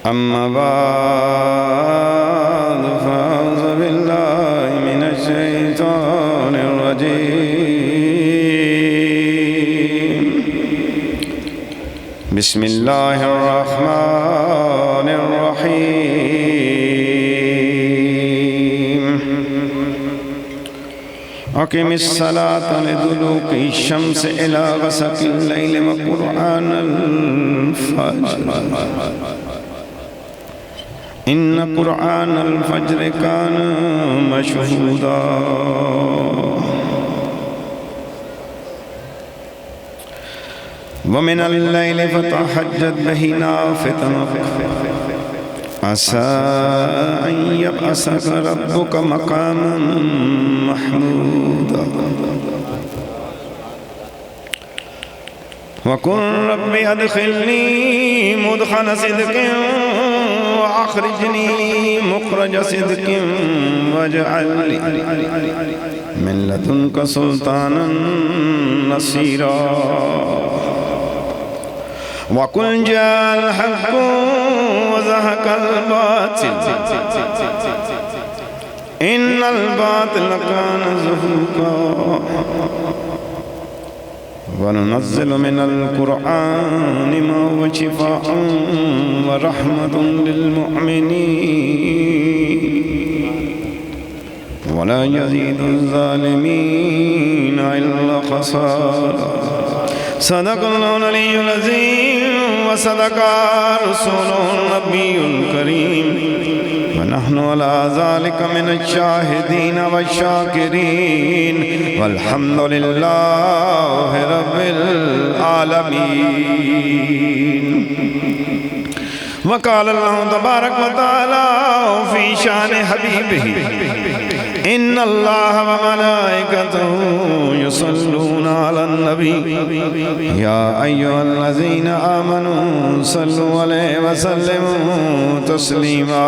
أما بعد فأعوذ بالله من الشيطان الرجيم بسم الله الرحمن الرحيم أقم الصلاة لدلوك الشمس إلى غسق الليل وقرآن الفجر إن قرآن الفجر كان مشهودا ومن الليل فتهجد به نافلة عسى أن يبعثك ربك مقاما محمودا وقل رب أدخلني مدخل صدق وأخرجني مخرج صدق واجعل لي من لدنك سلطانا نصيرا وقل جاء الحق وزهق الباطل إن الباطل كان زهوقا وننزل من القرآن ما هو شفاء ورحمة للمؤمنين ولا يزيد الظالمين إلا خسارا صدق الله العلي العظيم وصدق رسوله النبي الكريم ونحن على ذلك من الشاهدين والشاكرين والحمد لله رب العالمين. وقال الله تبارك وتعالى في شان حبيبه إن الله وملائكته يصلون على النبي يا أيها الذين آمنوا صلوا عليه وسلموا تسليما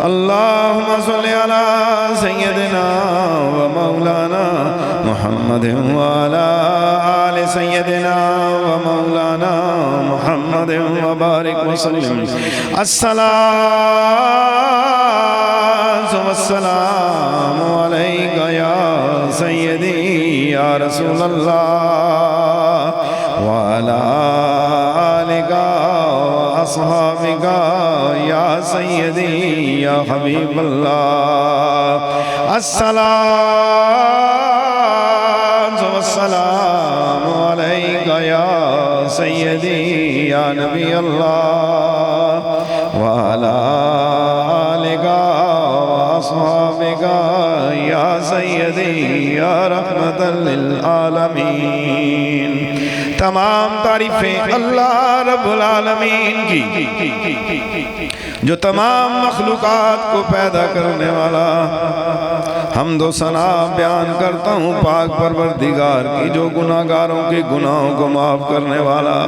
اللهم صل على سيدنا ومولانا محمد وعلى آل سيدنا ومولانا محمد وبارك وسلم والسلام عليك يا سيدي يا رسول الله وعلى آلك وأصحابك يا سيدي يا حبيب الله والسلام عليك يا سيدي يا نبي الله وعلى آلك وأصحابك يا سيدي يا رحمة للعالمين. تمام تعریفیں اللہ رب العالمین کی جو تمام مخلوقات کو پیدا کرنے والا. حمد و ثنا بیان کرتا ہوں پاک پروردگار کی جو گناہگاروں کے گناہوں کو معاف کرنے والا.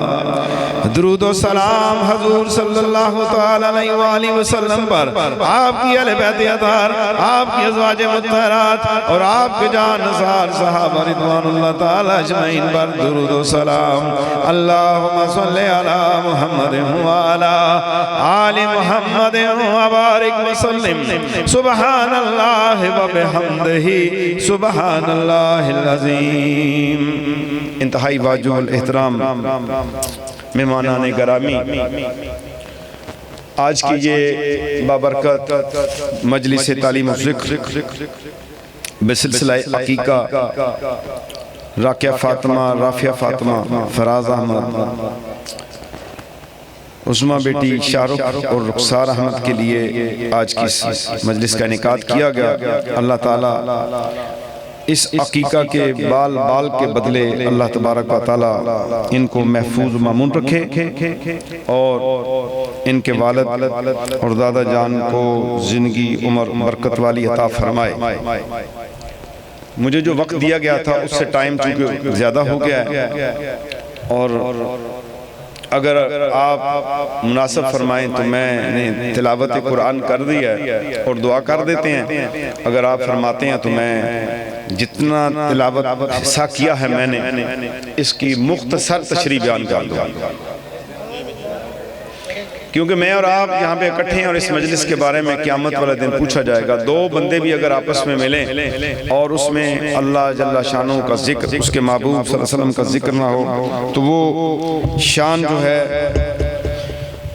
درود و سلام حضور صلی اللہ تعالی علیہ وآلہ وسلم پر، آپ کی اہل بیت اطہار، آپ کی ازواج مطہرات اور آپ کے جان نثار صحابہ رضوان اللہ تعالی اجمعین پر درود و سلام. اللہم صلی علی محمد وعلی آل محمد وبارک وسلم. سبحان اللہ وبحمدہ سبحان اللہ العظیم. انتہائی واجب الاحترام مہمانان گرامی، آج کی یہ بابرکت مجلس تعلیم و ذکر بسلسلہ عقیقہ راقیہ فاطمہ، رافیہ فاطمہ، فراز احمد، عظمیٰ بیٹی شارق اور رخسار احمد کے لیے آج کی مجلس کا انعقاد کیا گیا. اللہ تعالیٰ اس عقیقہ کے بال بال کے بدلے اللہ تبارک و تعالیٰ ان کو محفوظ مامون رکھے اور ان کے والد اور دادا جان کو زندگی عمر برکت والی عطا فرمائے. مجھے جو وقت دیا گیا تھا اس سے ٹائم چونکہ زیادہ ہو گیا ہے اور اگر آپ مناسب فرمائیں تو میں نے تلاوت قرآن کر دی ہے اور دعا کر دیتے ہیں. اگر آپ فرماتے ہیں تو میں جتنا تلاوت حصہ کیا ہے میں نے اس کی مختصر تشریح بیان کر دوں، کیونکہ میں اور آپ یہاں پہ اکٹھے ہیں اور اس مجلس کے بارے میں قیامت والے دن پوچھا جائے گا۔ دو بندے بھی اگر آپس میں ملیں اور اس میں اللہ جل شانہ کا ذکر، اس کے محبوب صلی اللہ علیہ وسلم کا ذکر نہ ہو تو وہ شان جو ہے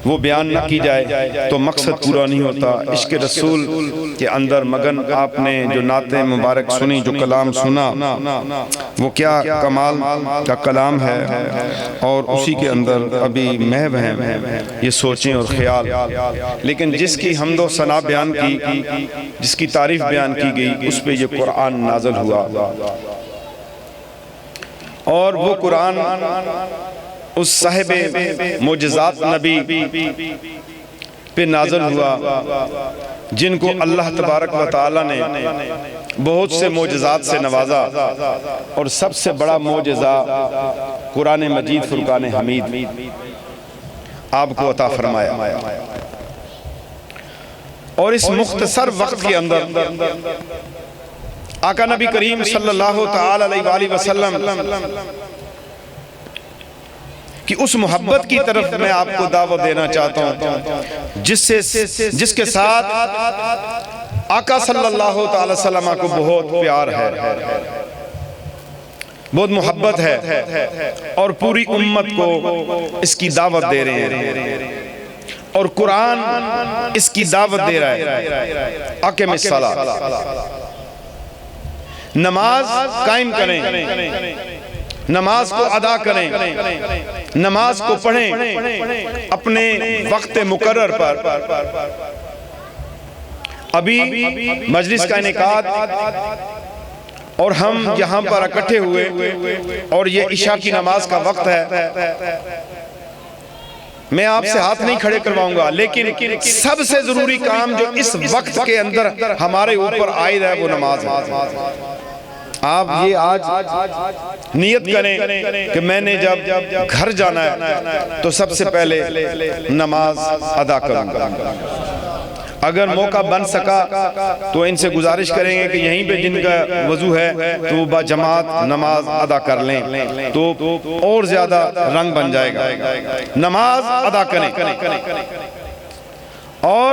وہ بیان نہ کی جائے تو مقصد پورا نہیں ہوتا۔ عشق رسول کے اندر مگن آپ نے جو نعت مبارک سنی، جو کلام سنا، وہ کیا کمال کا کلام ہے، اور اسی کے اندر ابھی محو ہیں یہ سوچیں اور خیال۔ لیکن جس کی حمد و ثنا بیان کی، جس کی تعریف بیان کی گئی، اس پہ یہ قرآن نازل ہوا، اور وہ قرآن اس صاحب معجزات نبی پہ نازل ہوا جن کو اللہ تبارک و تعالی نے بہت سے معجزات سے نوازا، اور سب سے بڑا معجزہ قرآن مجید فرقان حمید آپ کو عطا فرمایا۔ اور اس مختصر وقت کے اندر آقا نبی کریم صلی اللہ تعالی علیہ وسلم کہ اس محبت کی طرف میں آپ کو دعوت دینا چاہتا ہوں جس کے ساتھ آقا صلی اللہ تعالی وسلم کو بہت پیار ہے، بہت محبت ہے، اور پوری امت کو اس کی دعوت دے رہے ہیں، اور قرآن اس کی دعوت دے رہا ہے۔ اقیم الصلاۃ، نماز قائم کریں، نماز کو ادا کریں، نماز کو پڑھیں اپنے وقت مقرر پر۔ ابھی مجلس کا انعقاد اور ہم یہاں پر اکٹھے ہوئے، اور یہ عشاء کی نماز کا وقت ہے۔ میں آپ سے ہاتھ نہیں کھڑے کرواؤں گا، لیکن سب سے ضروری کام جو اس وقت کے اندر ہمارے اوپر عائد ہے وہ نماز ہے۔ آپ یہ آج نیت کریں کہ میں نے جب گھر جانا ہے تو سب سے پہلے نماز ادا کروں گا۔ اگر موقع بن سکا تو ان سے گزارش کریں گے کہ یہیں پہ جن کا وضو ہے تو وہ با جماعت نماز ادا کر لیں تو اور زیادہ رنگ بن جائے گا۔ نماز ادا کریں، اور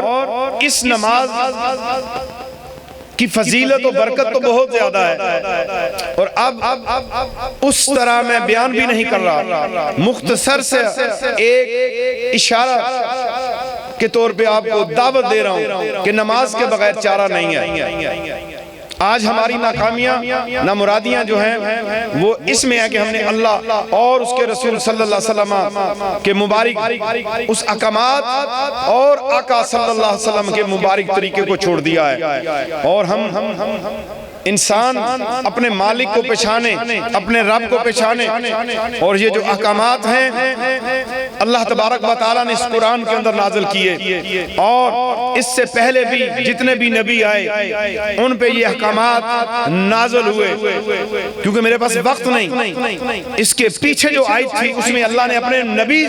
اس نماز کی فضیلت و برکت تو بہت زیادہ ہے، اور اب اس طرح میں بیان بھی نہیں کر رہا، مختصر سے ایک اشارہ کے طور پہ آپ کو دعوت دے رہا ہوں کہ نماز کے بغیر چارہ نہیں ہے۔ آج ہماری ناکامیاں، نامرادیاں جو ہیں وہ اس میں ہے کہ ہم نے اللہ اور اس کے رسول صلی اللہ علیہ وسلم کے مبارک اس احکامات اور آقا صلی اللہ علیہ وسلم کے مبارک طریقے کو چھوڑ دیا ہے، اور ہم انسان اپنے مالک کو پہچانے، اپنے رب کو پہچانے، اور یہ جو احکامات ہیں اللہ تبارک و تعالیٰ نے اس قرآن کے اندر نازل کیے، اور اس سے پہلے بھی جتنے بھی نبی آئے ان پہ یہ احکامات نازل ہوئے، کیونکہ میرے پاس وقت نہیں۔ اس کے پیچھے جو آیت تھی اس میں اللہ نے اپنے نبی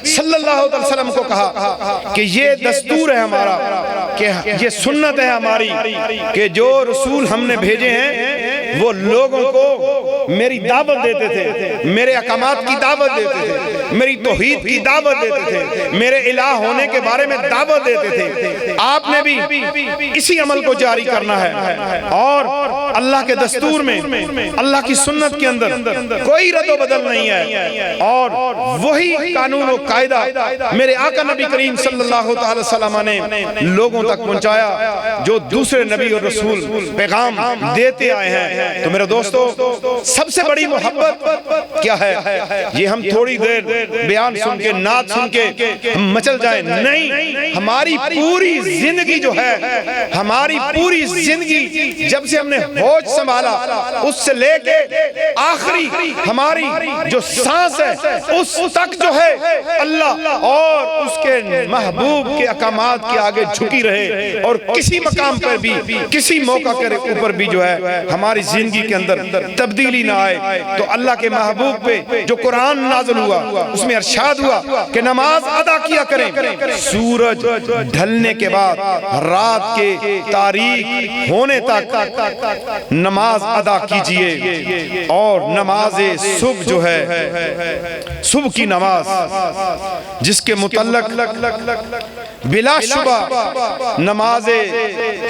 صلی اللہ علیہ وسلم کو کہا کہ یہ دستور ہے ہمارا، کہ یہ سنت ہے ہماری کہ جو رسول ہم نے بھیجے ہیں وہ لوگوں کو میری دعوت دیتے تھے، میرے احکامات کی دعوت دیتے تھے، میری توحید کی دعوت دیتے تھے، میرے الہ ہونے کے بارے میں دعوت دیتے تھے۔ آپ نے بھی اسی عمل کو جاری کرنا ہے، اور اللہ کے دستور میں، اللہ کی سنت کے اندر کوئی رد و بدل نہیں ہے، اور وہی قانون و قاعدہ میرے آقا نبی کریم صلی اللہ علیہ وسلم نے لوگوں تک پہنچایا جو دوسرے نبی اور رسول پیغام دیتے آئے ہیں۔ تو میرے دوستو، سب سے بڑی محبت کیا ہے؟ یہ ہم تھوڑی دیر بیان سن کے، نعت سن کے ہم مچل جائیں نہیں، ہماری پوری زندگی جو ہے، ہماری پوری زندگی جب سے ہم نے ہوش سنبھالا اس سے لے کے آخری ہماری جو سانس ہے اس تک جو ہے اللہ اور اس کے محبوب کے احکامات کے آگے جھکی رہے، اور کسی مقام پر بھی، کسی موقع کے اوپر بھی جو ہے ہماری زندگی کے اندر تبدیلی نہ آئے۔ تو اللہ کے محبوب پہ جو قرآن نازل ہوا اس میں ارشاد ہوا کہ نماز ادا کیا کریں سورج ڈھلنے کے بعد رات کے تاریک ہونے تک نماز ادا کیجئے، اور نماز صبح جو ہے صبح کی نماز جس کے متعلق بلا شبہ نماز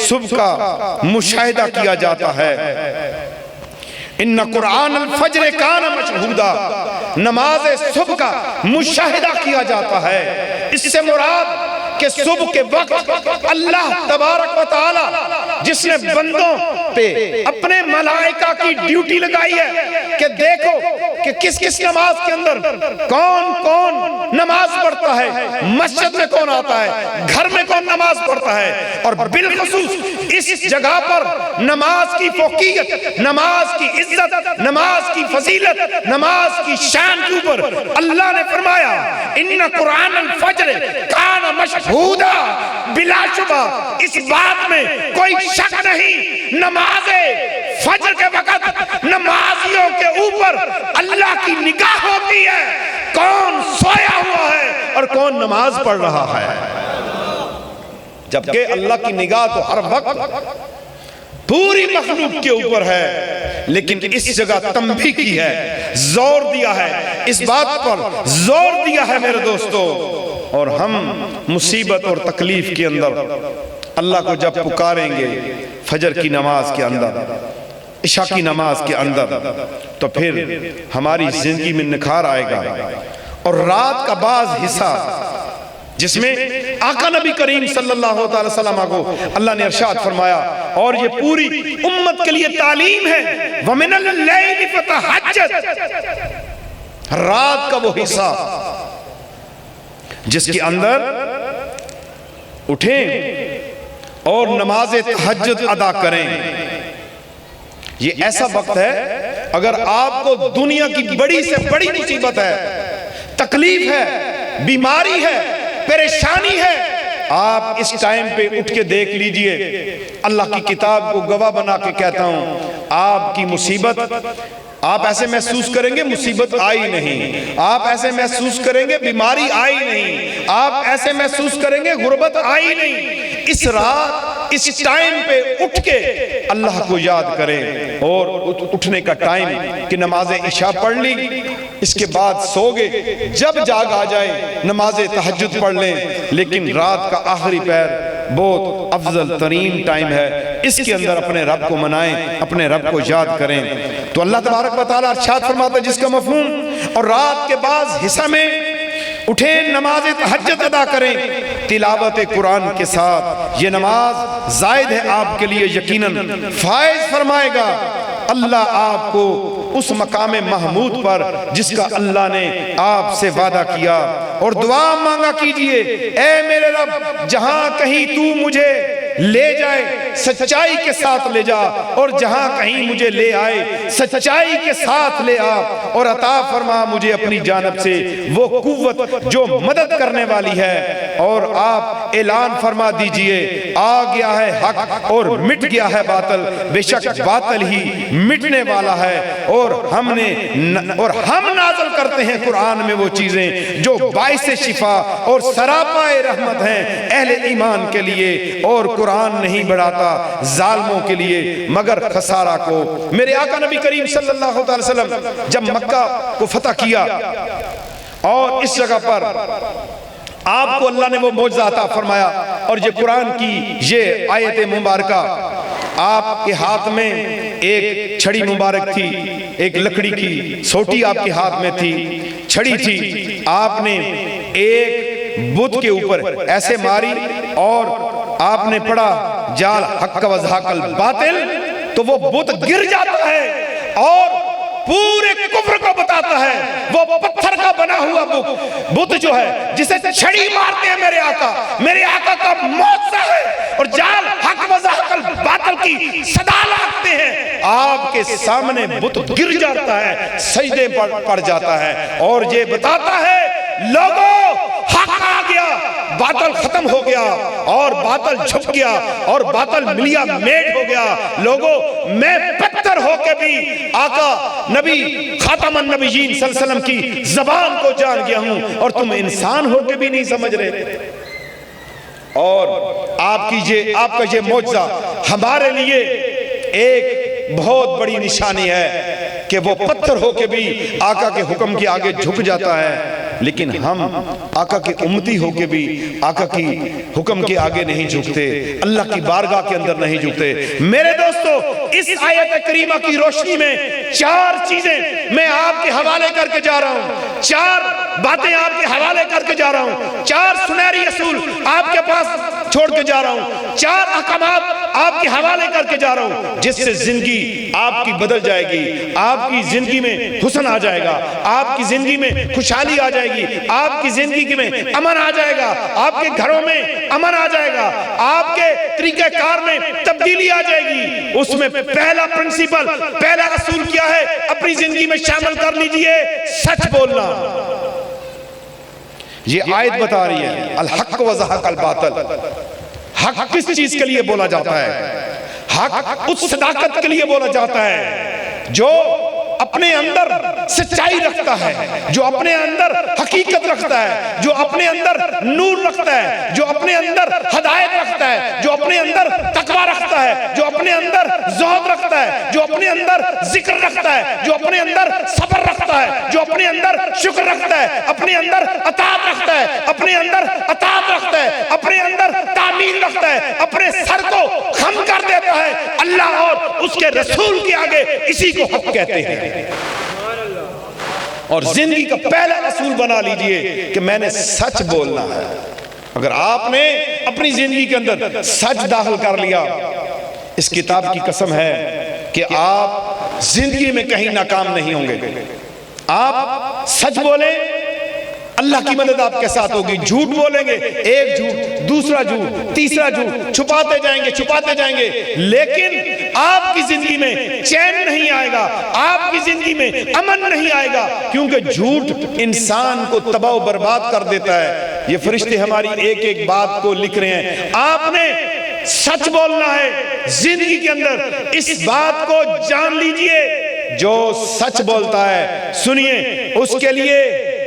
صبح کا مشاہدہ کیا جاتا ہے۔ ان قرآن الفجر کان مشہودا، نماز صبح کا مشاہدہ کیا جاتا ہے۔ اس سے مراد کہ صبح کے وقت اللہ تبارک و تعالی جس نے بندوں پہ اپنے ملائکہ کی ڈیوٹی لگائی ہے کہ دیکھو کہ کس کس نماز کے اندر کون کون نماز پڑھتا ہے، مسجد میں کون آتا ہے، گھر میں کون نماز پڑھتا ہے، اور بالخصوص اس جگہ پر نماز کی فوقیت، نماز کی عزت، نماز کی فضیلت، نماز کی شان کے اوپر اللہ نے فرمایا ان قرآن الفجر کان مشہودا، بلا شبہ اس بات میں کوئی شک نہیں، نماز فجر کے وقت نمازیوں کے اوپر اللہ کی نگاہ ہوتی ہے، کون سویا ہوا ہے اور کون نماز پڑھ رہا ہے، جبکہ اللہ کی نگاہ تو ہر وقت پوری مخلوق کے اوپر ہے، لیکن اس جگہ تنبیہ کی ہے، زور دیا ہے، اس بات پر زور دیا ہے میرے دوستو۔ اور ہم مصیبت اور تکلیف کے اندر اللہ کو جب پکاریں گے فجر کی نماز کے اندر، عشاء کی نماز کے اندر، تو پھر ہماری زندگی میں نکھار آئے گا، اور رات کا بعض حصہ جس میں آقا نبی کریم صلی اللہ علیہ وسلم کو اللہ نے ارشاد فرمایا، اور یہ پوری امت کے لیے تعلیم ہے، وَمِنَ اللَّيْلِ فَتَهَجَّدْ، رات کا وہ حصہ جس کے اندر اٹھیں اور نماز تہجد ادا کریں۔ یہ ایسا وقت ہے اگر آپ کو دنیا کی بڑی سے بڑی مصیبت ہے، تکلیف ہے، بیماری ہے، پریشانی ہے، آپ اس ٹائم پہ اٹھ کے دیکھ لیجئے، اللہ کی کتاب کو گواہ بنا کے کہتا ہوں، آپ کی مصیبت آپ ایسے محسوس کریں گے مصیبت آئی نہیں، آپ ایسے محسوس کریں گے بیماری آئی نہیں، آپ ایسے محسوس کریں گے غربت آئی نہیں۔ اس رات اس ٹائم پہ اٹھ کے اللہ کو یاد کریں، اور اٹھنے کا ٹائم کہ نماز عشاء پڑھ لی، اس کے بعد سو گے، جب جاگ آ جائے نماز تہجد پڑھ لیں، لیکن رات کا آخری پہر بہت افضل ترین ٹائم ہے، اس کے اندر اپنے رب کو منائیں، اپنے رب کو یاد کریں۔ تو اللہ تبارک و تعالیٰ ارشاد فرماتا ہے جس کا مفہوم، اور رات کے بعض حصہ میں اٹھیں نماز تہجد ادا کریں تلاوت قرآن کے ساتھ، یہ نماز زائد ہے آپ کے لیے، یقیناً فائز فرمائے گا اللہ آپ کو اس مقام محمود پر جس کا اللہ نے آپ سے وعدہ کیا۔ اور دعا مانگا کیجئے، اے میرے رب جہاں کہیں تو مجھے لے جائے سچائی کے ساتھ لے جا، اور جہاں کہیں مجھے لے آئے سچائی کے ساتھ لے آ، اور عطا فرما مجھے اپنی جانب سے وہ قوت جو مدد کرنے والی ہے۔ اور آپ اعلان فرما دیجئے آ گیا ہے حق اور مٹ گیا ہے باطل، بے شک باطل ہی مٹنے والا ہے، اور ہم نازل کرتے ہیں قرآن میں وہ چیزیں جو باعث شفا اور سراپائے رحمت ہیں اہل ایمان کے لیے، اور قرآن نہیں بڑھاتا ظالموں کے لیے مگر خسارہ کو۔ میرے آقا نبی کریم صلی اللہ علیہ وسلم جب مکہ کو فتح کیا اور اس جگہ پر آپ کو اللہ نے وہ معجزہ عطا فرمایا، اور یہ قرآن کی یہ آیت مبارکہ آپ کے ہاتھ میں ایک چھڑی مبارک تھی، ایک لکڑی کی سوٹی آپ کے ہاتھ میں تھی، چھڑی تھی، آپ نے ایک بت کے اوپر ایسے ماری اور آپ نے پڑھا جال حق و زحق الباطل، تو وہ بت گر جاتا ہے اور پورے کفر کو بتاتا ہے۔ وہ پتھر کا بنا ہوا بت جو ہے جسے چھڑی مارتے ہیں میرے آقا کا معجزہ ہے، اور جال حق و زحق الباطل کی صدا لاتے ہیں، آپ کے سامنے بت گر جاتا ہے، سجدے پڑ جاتا ہے، اور یہ بتاتا ہے لوگوں حق آ گیا، باطل ختم ہو گیا، اور باطل چھپ گیا، اور باطل ملیا میٹ ہو گیا۔ لوگوں میں پتھر پتھر ہو کے بھی آقا نبی خاتم النبیین صلی اللہ علیہ وسلم کی زبان کو جان گیا ہوں، اور تم انسان ہو کے بھی نہیں سمجھ رہے۔ اور آپ کا یہ معجزہ ہمارے لیے ایک بہت بڑی نشانی ہے کہ وہ پتھر ہو کے بھی آقا کے حکم کے آگے جھک جاتا ہے، لیکن ہم آقا کے امتی ہو کے بھی آقا کی حکم کے آگے نہیں جھکتے، اللہ کی بارگاہ کے اندر نہیں جھکتے۔ میرے دوستو، اس آیت کریمہ کی روشنی میں 4 چیزیں میں آپ کے حوالے کر کے جا رہا ہوں، 4 باتیں آپ کے حوالے کر کے جا رہا ہوں، 4 سنہری اصول آپ کے پاس چھوڑ کے جا رہا ہوں، 4 احکامات آپ کے حوالے کر کے جا رہا ہوں، جس سے زندگی آپ کی بدل جائے گی، آپ کی زندگی میں حسن آ جائے گا، آپ کی زندگی میں خوشحالی آ جائے گی، آپ کی زندگی میں امن آ جائے گا، آپ کے گھروں میں امن آ جائے گا، آپ کے طریقہ کار میں تبدیلی آ جائے گی۔ اس میں پہلا پرنسپل، پہلا اصول کیا ہے؟ اپنی زندگی میں شامل کر لیجئے سچ بولنا۔ یہ آیت بتا رہی ہے الحق وزحق الباطل، حق کس چیز کے لیے بولا جاتا ہے؟ حق اس صداقت کے لیے بولا جاتا ہے جو اپنے اندر سچائی رکھتا ہے، جو اپنے اندر حقیقت رکھتا ہے، جو اپنے اندر نور رکھتا ہے، جو اپنے اندر ہدایت رکھتا ہے، جو اپنے اندر تقوی رکھتا ہے، جو اپنے اندر زہد رکھتا ہے، جو اپنے اندر ذکر رکھتا ہے، جو اپنے اندر صبر رکھتا ہے، جو اپنے اندر شکر رکھتا ہے، اپنے اندر اطاعت رکھتا ہے، اپنے اندر اطاعت رکھتا ہے، اپنے اندر تعمیل رکھتا ہے، اپنے سر کو خم کر دیتا ہے اللہ اور اس کے رسول کے آگے، اسی کو حق کہتے ہیں۔ اور زندگی کا پہلا اصول بنا لیجئے کہ میں نے سچ بولنا ہے۔ اگر آپ نے اپنی زندگی کے اندر سچ داخل کر لیا، اس کتاب کی قسم ہے کہ آپ زندگی میں کہیں ناکام نہیں ہوں گے۔ آپ سچ بولیں، اللہ کی مدد آپ کے ساتھ ہوگی۔ جھوٹ بولیں گے، ایک جھوٹ، دوسرا جھوٹ، تیسرا جھوٹ، چھپاتے جائیں گے، لیکن آپ کی زندگی میں چین نہیں آئے گا، آپ کی زندگی میں امن نہیں آئے گا، کیونکہ جھوٹ انسان کو تباہ و برباد کر دیتا ہے۔ یہ فرشتے ہماری ایک ایک بات کو لکھ رہے ہیں۔ آپ نے سچ بولنا ہے زندگی کے اندر، اس بات کو جان لیجئے، جو سچ بولتا ہے، سنیے، اس کے لیے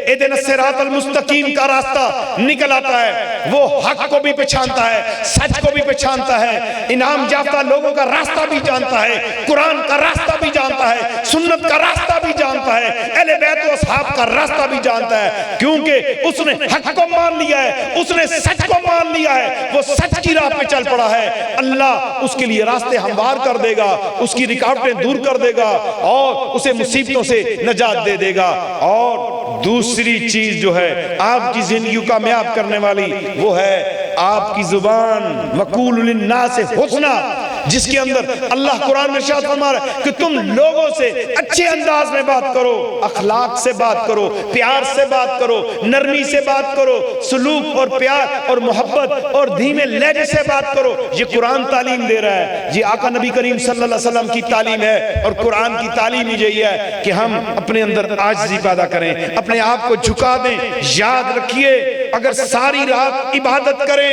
اِدْنَ الصِّرَاطَ الْمُسْتَقِيمَ کا راستہ نکل آتا ہے۔ وہ حق کو بھی پہچانتا ہے، سچ کو بھی پہچانتا ہے، انعام یافتہ لوگوں کا راستہ بھی جانتا ہے، قرآن کا راستہ بھی جانتا ہے، سنت کا راستہ بھی جانتا ہے، اہل بیت و اصحاب کا راستہ بھی جانتا ہے، کیونکہ اس نے حق کو مان لیا ہے، اس نے سچ کو مان لیا ہے، وہ سچ کی راہ پہ چل پڑا ہے۔ اللہ اس کے لیے راستے ہموار کر دے گا، اس کی رکاوٹیں دور کر دے گا، اور اسے مصیبتوں سے نجات دے دے گا۔ اور دوسری چیز جو ہے آپ کی زندگی کو کامیاب کرنے والی، وہ ہے آپ کی زبان وَقُولُ لِلنَّاسِ حُسْنًا، جس کے اندر اللہ قرآن میں ارشاد فرما رہا ہے کہ تم لوگوں سے اچھے انداز میں بات کرو، اخلاق سے بات کرو، پیار سے بات کرو، نرمی سے بات کرو، سلوک اور پیار اور محبت اور دھیمے لہجے سے بات کرو۔ یہ قرآن تعلیم دے رہا ہے، یہ آقا نبی کریم صلی اللہ علیہ وسلم کی تعلیم ہے، اور قرآن کی تعلیم یہی ہے کہ ہم اپنے اندر عاجزی پیدا کریں، اپنے آپ کو جھکا دیں۔ یاد رکھیے، اگر ساری رات عبادت کریں،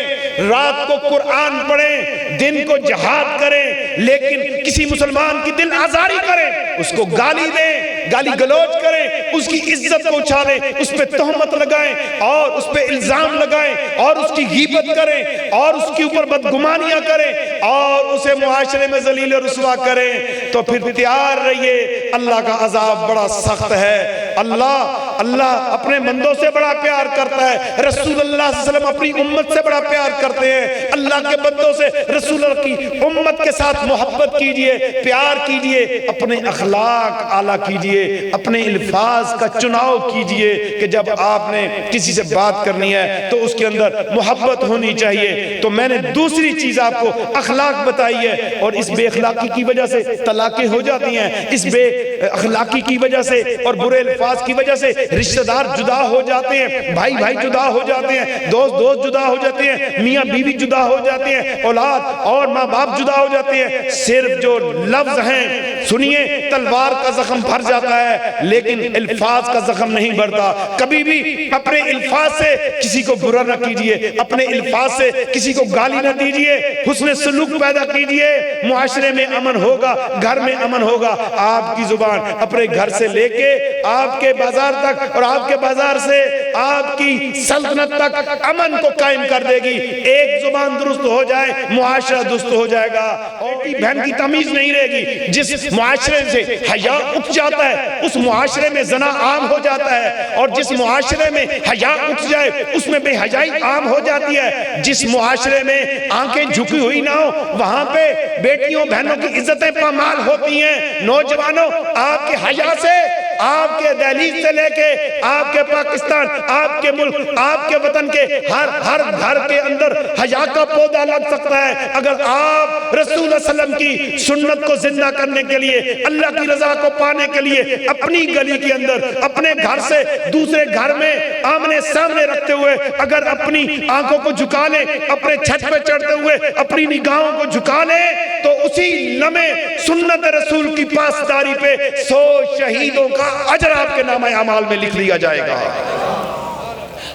رات کو قرآن پڑھیں، دن کو جہاد کریں، لیکن کسی مسلمان کی دل آزاری کریں، اس کو گالی دیں، گالی گلوچ کریں، اس کی عزت کو اچھالیں، اس پہ تہمت لگائیں اور اس پہ الزام لگائیں اور اس کی غیبت کریں اور اس کے اوپر بدگمانیاں کریں اور اسے معاشرے میں ذلیل و رسوا کریں، تو پھر تیار رہیے، اللہ کا عذاب بڑا سخت ہے۔ اللہ اپنے بندوں سے بڑا پیار کرتا ہے، رسول اللہ صلی اللہ علیہ وسلم اپنی امت سے بڑا پیار کرتے ہیں۔ اللہ کے بندوں سے، رسول اللہ کی امت کے ساتھ محبت کیجئے، پیار کیجئے، اپنے اخلاق اعلیٰ کیجئے، اپنے الفاظ کا چناؤ کیجئے کہ جب آپ نے کسی سے بات کرنی ہے تو اس کے اندر محبت ہونی چاہیے۔ تو میں نے دوسری چیز آپ کو اخلاق بتائی ہے، اور اس بے اخلاقی کی وجہ سے طلاقیں ہو جاتی ہیں، اس بے اخلاقی کی وجہ سے اور برے الفاظ کی وجہ سے رشتہ دار جدا ہو جاتے ہیں، بھائی بھائی جدا ہو جاتے ہیں، دوست دوست جدا ہو جاتے ہیں، میاں بیوی جدا ہو جاتے ہیں، اولاد اور ماں باپ جدا ہو جاتے ہیں، صرف جو لفظ ہیں سنیے تلوار کا زخم بھر جاتا ہے لیکن الفاظ کا زخم نہیں بھرتا۔ کبھی بھی اپنے الفاظ سے کسی کو برا نہ کیجئے، اپنے الفاظ سے کسی کو گالی نہ دیجئے، حسن سلوک پیدا کیجئے، معاشرے میں امن ہوگا، گھر میں امن ہوگا۔ آپ کی زبان اپنے گھر سے لے کے آپ کے بازار تک اور آپ کے بازار سے آپ کی سلطنت تک امن کو قائم کر دے گی۔ ایک زبان درست ہو جائے معاشرہ درست ہو جائے گا، اور بہن کی تمیز نہیں رہے گی۔ جس معاشرے سے حیا اٹھ جاتا ہے اس معاشرے میں زنا عام ہو جاتا ہے، اور جس معاشرے میں حیا اٹھ جائے اس میں بے حیائی عام ہو جاتی ہے۔ جس معاشرے میں آنکھیں جھکی ہوئی نہ ہو وہاں پہ بیٹیوں بہنوں کی عزتیں پامال ہوتی ہیں۔ نوجوانوں آپ کے حیا سے، آپ کے دہلیز سے لے کے آپ کے پاکستان، آپ کے ملک، آپ کے وطن کے ہر گھر کے اندر حیا کا پودا لگ سکتا ہے اگر آپ رسول اللہ صلی اللہ علیہ وسلم کی سنت کو زندہ کرنے کے لیے، اللہ کی رضا کو پانے کے لیے اپنی گلی کے اندر، اپنے گھر سے دوسرے گھر میں آمنے سامنے رکھتے ہوئے اگر اپنی آنکھوں کو جھکا لیں، اپنے چھت پہ چڑھتے ہوئے اپنی نگاہوں کو جھکا لیں، تو اسی لمحے سنت رسول کی پاسداری پہ 100 شہیدوں کا اجر آپ کے نامہ اعمال میں لکھ لیا جائے گا۔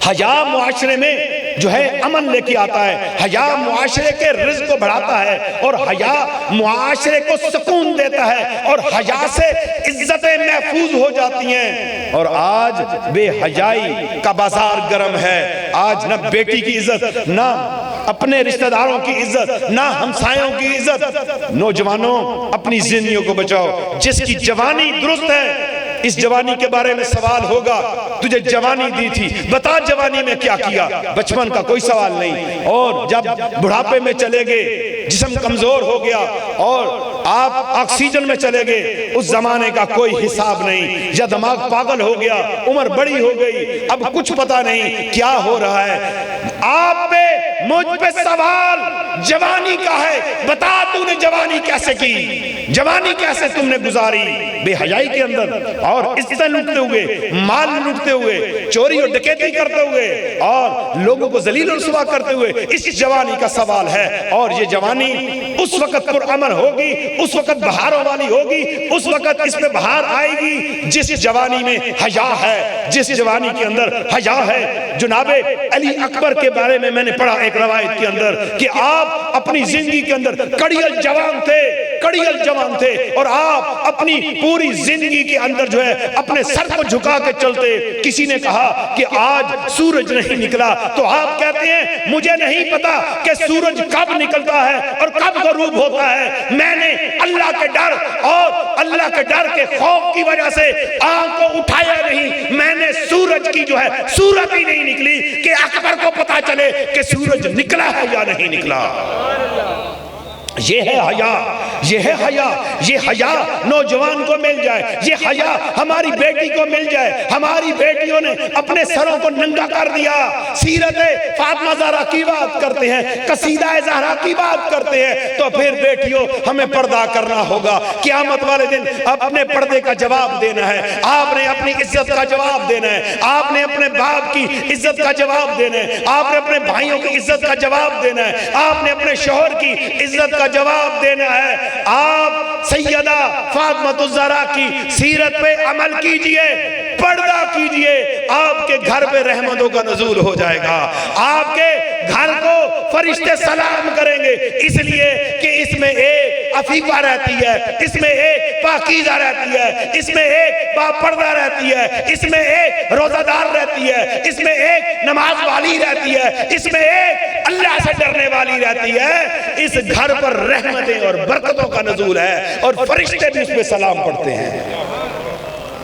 حیا معاشرے میں جو ہے امن لے کے آتا ہے، حیا معاشرے کے رزق کو بڑھاتا ہے، اور حیا معاشرے کو سکون دیتا ہے، اور حیا سے عزتیں محفوظ ہو جاتی ہیں۔ اور آج بے حیائی کا بازار گرم ہے، آج نہ بیٹی کی عزت، نہ اپنے رشتہ داروں کی عزت، نہ ہمسایوں کی عزت۔ نوجوانوں اپنی زندگیوں کو بچاؤ۔ جس کی جوانی درست ہے، اس جوانی کے بارے میں سوال ہوگا، تجھے جوانی دی تھی بتا جوانی میں کیا کیا؟ بچپن کا کوئی سوال نہیں، اور جب بڑھاپے میں چلے گئے، جسم کمزور ہو گیا اور آپ آکسیجن میں چلے گئے، اس زمانے کا کوئی حساب نہیں، یا دماغ پاگل ہو گیا، عمر بڑی ہو گئی، اب کچھ پتا نہیں کیا ہو رہا ہے۔ آپ پہ مجھ پہ سوال جوانی کا ہے، بتا تو نے جوانی کیسے کی، جوانی کیسے تم نے گزاری؟ بے حیائی کے اندر، اور عزتیں لوٹتے ہوئے، مال لوٹتے ہوئے، چوری اور ڈکیتی کرتے ہوئے، اور لوگوں کو ذلیل و رسوا کرتے ہوئے، اس جوانی کا سوال ہے۔ اور یہ جوانی اس وقت پرامن ہوگی، اس وقت بہاروں والی ہوگی، اس وقت اس پہ بہار آئے گی جس جوانی میں حیا ہے، جس جوانی کے اندر حیا ہے۔ جناب علی اکبر کے بارے میں نے پڑھا ایک روایت کے اندر کہ آپ اپنی زندگی کے اندر کڑیل جوان تھے، کڑیل جوان تھے، اور آپ اپنی پوری زندگی کے اندر جو ہے اپنے سر کو جھکا کے چلتے۔ کسی نے کہا کہ آج سورج نہیں نکلا، تو آپ کہتے ہیں مجھے نہیں پتا کہ سورج کب نکلتا ہے اور کب غروب ہوتا ہے، میں نے اللہ کے ڈر اور اللہ کے ڈر کے خوف کی وجہ سے آنکھ کو اٹھایا نہیں، میں نے سورج کی جو ہے صورت ہی نہیں نکلی کہ اکبر کو پتا چلے کہ سورج نکلا ہے یا نہیں نکلا۔ یہ ہے حیا، یہ ہے حیا، یہ حیا نوجوان کو مل جائے، یہ حیا ہماری بیٹی کو مل جائے۔ ہماری بیٹیوں نے اپنے سروں کو ننگا کر دیا، سیرت فاطمہ زہرا کی بات کرتے ہیں، قصیدہ زہرا کی بات کرتے ہیں، تو پھر بیٹیوں ہمیں پردہ کرنا ہوگا۔ قیامت والے دن اپنے پردے کا جواب دینا ہے، آپ نے اپنی عزت کا جواب دینا ہے، آپ نے اپنے باپ کی عزت کا جواب دینا ہے، آپ نے اپنے بھائیوں کی عزت کا جواب دینا ہے، آپ نے اپنے شوہر کی عزت کا جواب دینا ہے۔ آپ سیدہ فاطمہ الزہرا کی سیرت پہ عمل کیجئے، پردہ کیجئے، آپ کے گھر پہ رحمتوں کا نزول ہو جائے گا، آپ کے گھر کو فرشتے سلام کریں گے، اس لیے کہ اس میں ایک عفیفہ رہتی ہے، اس میں ایک پاکیزہ رہتی ہے، اس میں ایک باپردہ رہتی ہے، اس میں ایک روزہ دار رہتی ہے، اس میں ایک نماز والی رہتی ہے، اس میں ایک اللہ سے ڈرنے والی رہتی ہے۔ اس گھر پر رحمتیں اور برکتوں کا نزول ہے، اور فرشتے بھی اس پہ سلام پڑھتے ہیں۔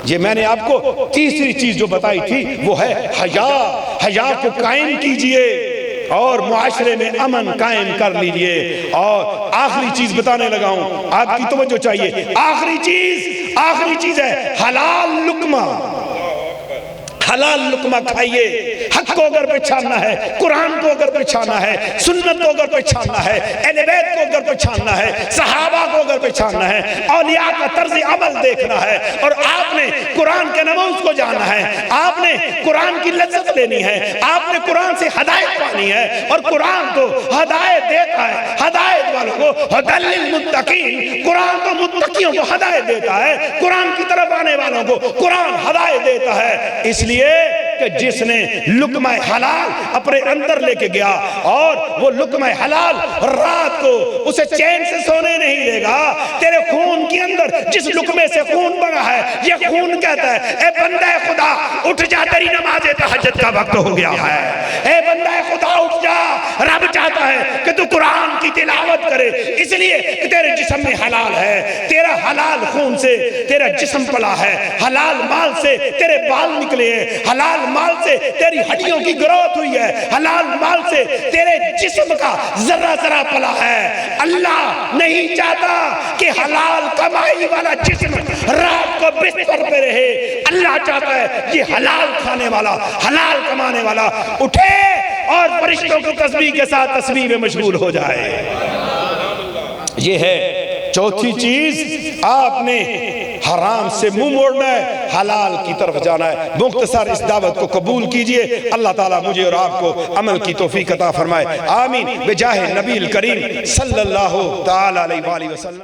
یہ میں نے آپ کو تیسری چیز جو بتائی تھی وہ ہے حیا۔ حیا کو قائم کیجئے اور معاشرے میں امن قائم کر لیجئے۔ اور آخری چیز بتانے لگا ہوں، آپ کی توجہ چاہیے، آخری چیز ہے حلال لقمہ۔ حلال لقمہ کھائیے. حق کو اگر پہچاننا ہے، قرآن کو اگر پہچاننا ہے، سنت کو اگر پہچاننا ہے، اہل بیت کو اگر پہچاننا ہے، صحابہ کو اگر پہچاننا ہے، اولیاء کا طرز عمل دیکھنا ہے، اور آپ نے قرآن کے نموز کو جاننا ہے، آپ نے قرآن کی لذت لینی ہے، آپ نے قرآن سے ہدایت پانی ہے، اور قرآن تو ہدایت دیتا ہے ہدایت والوں کو. ہدی للمتقین، قرآن تو متقیوں کو ہدایت دیتا ہے، قرآن کی طرف آنے والوں کو قرآن ہدایت دیتا ہے. اس لیے کہ جس نے لقمہ حلال اپنے اندر لے کے گیا اور وہ لقمہ حلال رات کو اسے چین سے سونے نہیں دے گا. تیرے خون کے اندر جس لقمے سے خون بنا ہے، یہ خون کہتا ہے اے بندہ خدا اٹھ جا، تیری نماز تہجد کا وقت ہو گیا ہے. اے بندہ خدا اٹھ جا، رب چاہتا ہے کہ تو قرآن کی تلاوت کرے، اس لیے کہ تیرے جسم میں حلال ہے. تیرا حلال خون سے تیرا جسم پلا ہے، حلال مال سے تیرے بال نکلے ہیں، حلال مال سے تیری ہڈیوں کی گروتھ ہوئی ہے، حلال مال سے تیرے جسم کا ذرہ ذرہ پلا ہے. اللہ نہیں چاہتا کہ حلال کمائی والا جسم رات کو بستر پہ رہے. اللہ چاہتا ہے یہ حلال کھانے والا، حلال کمانے والا اٹھے اور فرشتوں کو تسبیح کے ساتھ تسبیح میں مشغول ہو جائے. یہ ہے چوتھی چیز، آپ نے حرام سے منہ موڑنا ہے، حلال کی طرف جانا ہے. مختصر اس دعوت کو قبول کیجئے. اللہ تعالیٰ مجھے اور آپ کو عمل کی توفیق عطا فرمائے. آمین بجاہ نبی الکریم صلی اللہ تعالی علیہ وآلہ وسلم.